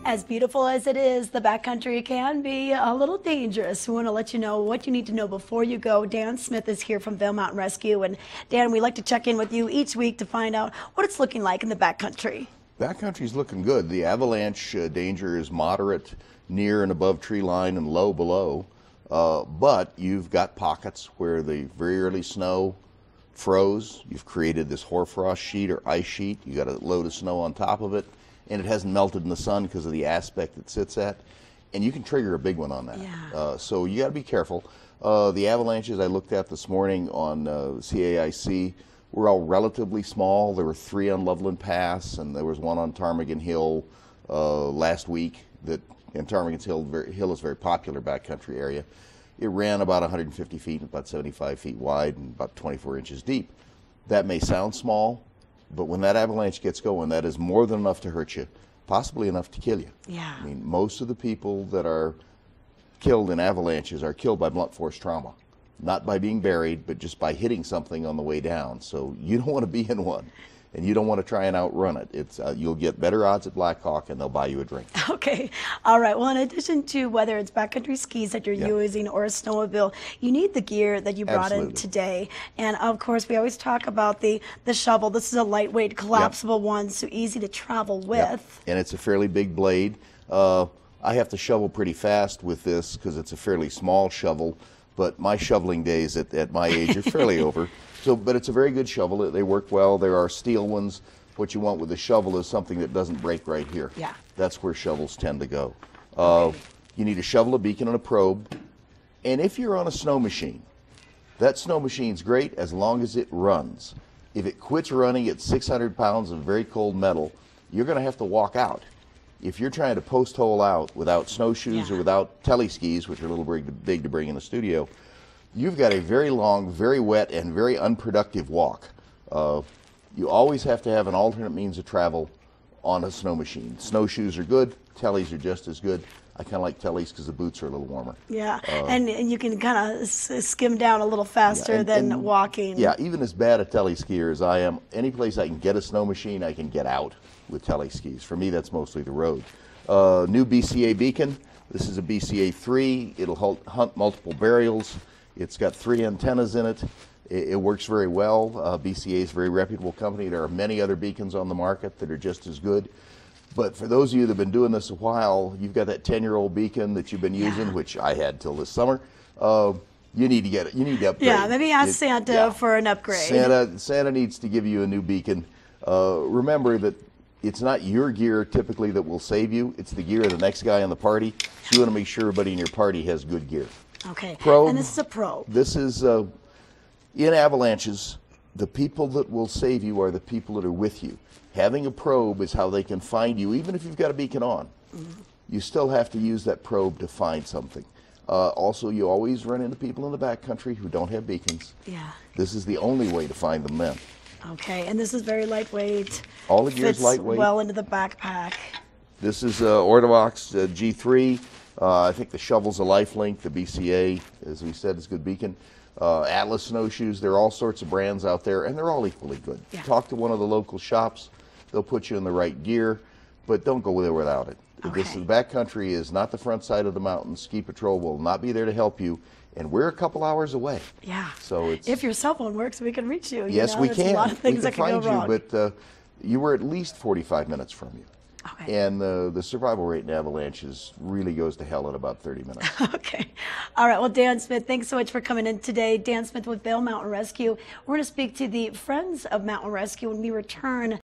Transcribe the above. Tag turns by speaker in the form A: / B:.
A: As beautiful as it is, the backcountry can be a little dangerous. We want to let you know what you need to know before you go. Dan Smith is here from Vail Mountain Rescue. And Dan, we like to check in with you each week to find out what it's looking like in the backcountry.
B: Backcountry's looking good. The avalanche danger is moderate, near and above tree line, and low below. But you've got pockets where the very early snow froze. You've created this hoarfrost sheet or ice sheet. You got a load of snow on top of it, and it hasn't melted in the sun because of the aspect it sits at. And you can trigger a big one on that.
A: Yeah.
B: So you got to be careful. The avalanches I looked at this morning on CAIC were all relatively small. There were 3 on Loveland Pass, and there was 1 on Ptarmigan Hill last week. And Ptarmigan Hill is a very popular backcountry area. It ran about 150 feet, about 75 feet wide, and about 24 inches deep. That may sound small, but when that avalanche gets going, that is more than enough to hurt you, possibly enough to kill you.
A: Yeah.
B: I mean, most of the people that are killed in avalanches are killed by blunt force trauma, not by being buried, but just by hitting something on the way down. So you don't want to be in one, and you don't want to try and outrun it. It's you'll get better odds at Black Hawk, and they'll buy you a drink.
A: Okay. All right. Well, in addition to whether it's backcountry skis that you're using or a snowmobile, you need the gear that you brought in today. And of course, we always talk about the shovel. This is a lightweight, collapsible one, so easy to travel with.
B: And it's a fairly big blade. I have to shovel pretty fast with this because it's a fairly small shovel, but my shoveling days at my age are fairly over. But it's a very good shovel. They work well. There are steel ones. What you want with a shovel is something that doesn't break right here.
A: Yeah.
B: That's where shovels tend to go. You need a shovel, a beacon, and a probe. And if you're on a snow machine, that snow machine's great as long as it runs. If it quits running at 600 pounds of very cold metal, you're going to have to walk out. If you're trying to post hole out without snowshoes or without teleskis, which are a little big to bring in the studio, you've got a very long, very wet, and very unproductive walk. You always have to have an alternate means of travel on a snow machine. Snowshoes are good. Tellies are just as good. I kind of like tellies because the boots are a little warmer.
A: Yeah, and you can kind of skim down a little faster than walking.
B: Yeah, even as bad a telly skier as I am, any place I can get a snow machine, I can get out with telly skis. For me, that's mostly the road. New BCA beacon. This is a BCA 3. It'll hunt multiple burials. It's got 3 antennas in it. It works very well. BCA is a very reputable company. There are many other beacons on the market that are just as good. But for those of you that have been doing this a while, you've got that 10-year-old beacon that you've been using, which I had till this summer. You need to get it. You need to upgrade.
A: Yeah, maybe ask Santa for an upgrade. Santa needs to give you a new beacon.
B: Remember that it's not your gear typically that will save you. It's the gear of the next guy in the party. So you want to make sure everybody in your party has good gear.
A: Okay.
B: Probe.
A: And this is a probe.
B: This is, in avalanches, the people that will save you are the people that are with you. Having a probe is how they can find you, even if you've got a beacon on. You still have to use that probe to find something. Also, you always run into people in the backcountry who don't have beacons.
A: Yeah.
B: This is the only way to find them then.
A: Okay, and this is very lightweight.
B: All the gear is lightweight.
A: Well into the backpack.
B: This is Ortovox G3. I think the shovel's a lifelink. The BCA, as we said, is a good beacon. Atlas snowshoes. There are all sorts of brands out there, and they're all equally good.
A: Yeah.
B: Talk to one of the local shops. They'll put you in the right gear, but don't go there without it.
A: Okay.
B: The backcountry is not the front side of the mountain. Ski Patrol will not be there to help you, and we're a couple hours away.
A: Yeah.
B: So it's,
A: if your cell phone works, we can reach you.
B: Yes, we can.
A: There's a lot of things that can go wrong.
B: But you were at least 45 minutes from you.
A: Okay.
B: And the survival rate in avalanches really goes to hell in about 30 minutes.
A: Okay. All right. Well, Dan Smith, thanks so much for coming in today. Dan Smith with Vail Mountain Rescue. We're going to speak to the Friends of Mountain Rescue when we return.